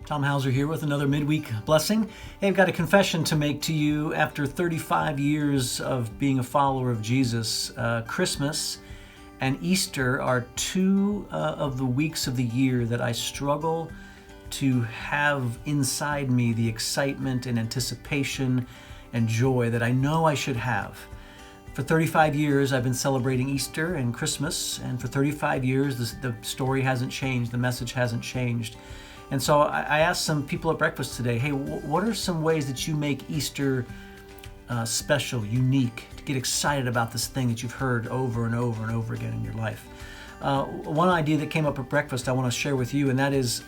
Tom Hauser here with another midweek blessing. Hey, I've got a confession to make to you. After 35 years of being a follower of Jesus, Christmas and Easter are two of the weeks of the year that I struggle to have inside me the excitement and anticipation and joy that I know I should have. For 35 years, I've been celebrating Easter and Christmas, and for 35 years, the story hasn't changed, the message hasn't changed. And so I asked some people at breakfast today, hey, what are some ways that you make Easter special, unique, to get excited about this thing that you've heard over and over and over again in your life? One idea that came up at breakfast I want to share with you, and that is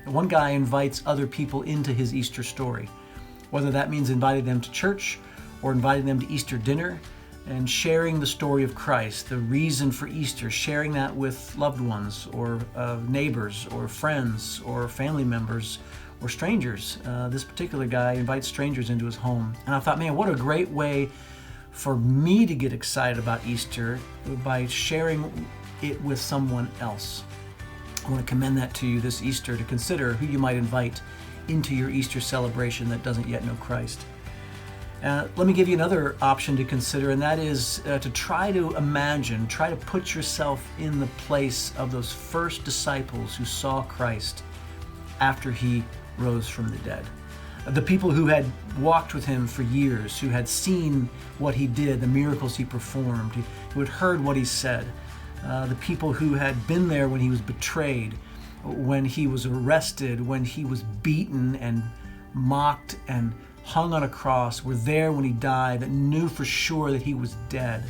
one guy invites other people into his Easter story, whether that means inviting them to church or inviting them to Easter dinner, and sharing the story of Christ, the reason for Easter, sharing that with loved ones or neighbors or friends or family members or strangers. This particular guy invites strangers into his home. And I thought, man, what a great way for me to get excited about Easter by sharing it with someone else. I want to commend that to you this Easter, to consider who you might invite into your Easter celebration that doesn't yet know Christ. Let me give you another option to consider, and that is to try to imagine, try to put yourself in the place of those first disciples who saw Christ after he rose from the dead. The people who had walked with him for years, who had seen what he did, the miracles he performed, who had heard what he said. The people who had been there when he was betrayed, when he was arrested, when he was beaten and mocked and hung on a cross, were there when he died, that knew for sure that he was dead,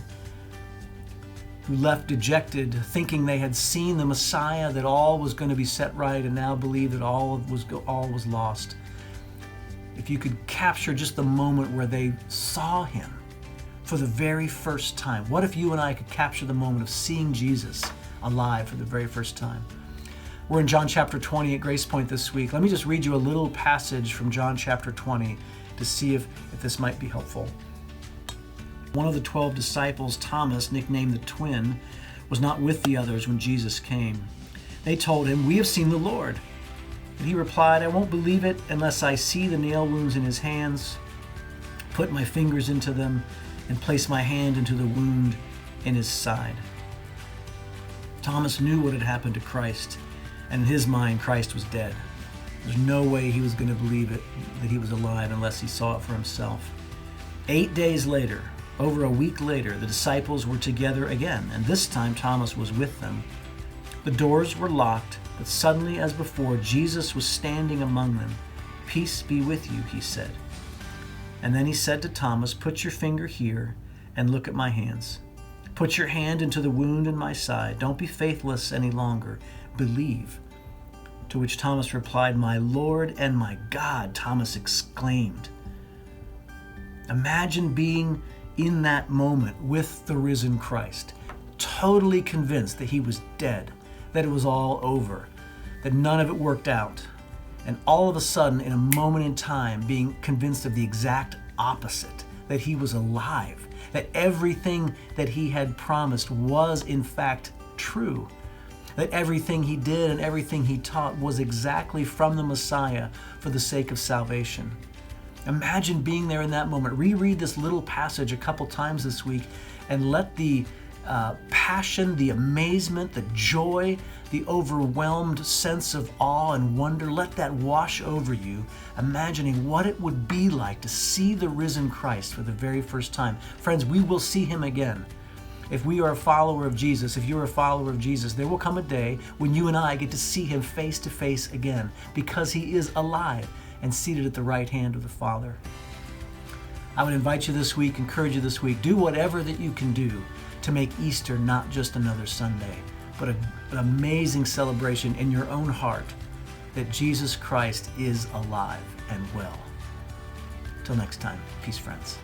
who left dejected, thinking they had seen the Messiah, that all was going to be set right, and now believe that all was lost. If you could capture just the moment where they saw him for the very first time. What if you and I could capture the moment of seeing Jesus alive for the very first time? We're in John chapter 20 at Grace Point this week. Let me just read you a little passage from John chapter 20 to see if this might be helpful. One of the 12 disciples, Thomas, nicknamed the Twin, was not with the others when Jesus came. They told him, "We have seen the Lord." But he replied, "I won't believe it unless I see the nail wounds in his hands, put my fingers into them, and place my hand into the wound in his side." Thomas knew what had happened to Christ, and in his mind, Christ was dead. There's no way he was going to believe it, that he was alive, unless he saw it for himself. 8 days later, over a week later, the disciples were together again, and this time Thomas was with them. The doors were locked, but suddenly, as before, Jesus was standing among them. "Peace be with you," he said. And then he said to Thomas, "Put your finger here and look at my hands. Put your hand into the wound in my side. Don't be faithless any longer. Believe." To which Thomas replied, "My Lord and my God," Thomas exclaimed. Imagine being in that moment with the risen Christ, totally convinced that he was dead, that it was all over, that none of it worked out, and all of a sudden, in a moment in time, being convinced of the exact opposite, that he was alive, that everything that he had promised was in fact true, that everything he did and everything he taught was exactly from the Messiah for the sake of salvation. Imagine being there in that moment. Reread this little passage a couple times this week and let the passion, the amazement, the joy, the overwhelmed sense of awe and wonder, let that wash over you, imagining what it would be like to see the risen Christ for the very first time. Friends, we will see him again. If we are a follower of Jesus, if you're a follower of Jesus, there will come a day when you and I get to see him face to face again, because he is alive and seated at the right hand of the Father. I would invite you this week, encourage you this week, do whatever that you can do to make Easter not just another Sunday, but an amazing celebration in your own heart that Jesus Christ is alive and well. Till next time, peace, friends.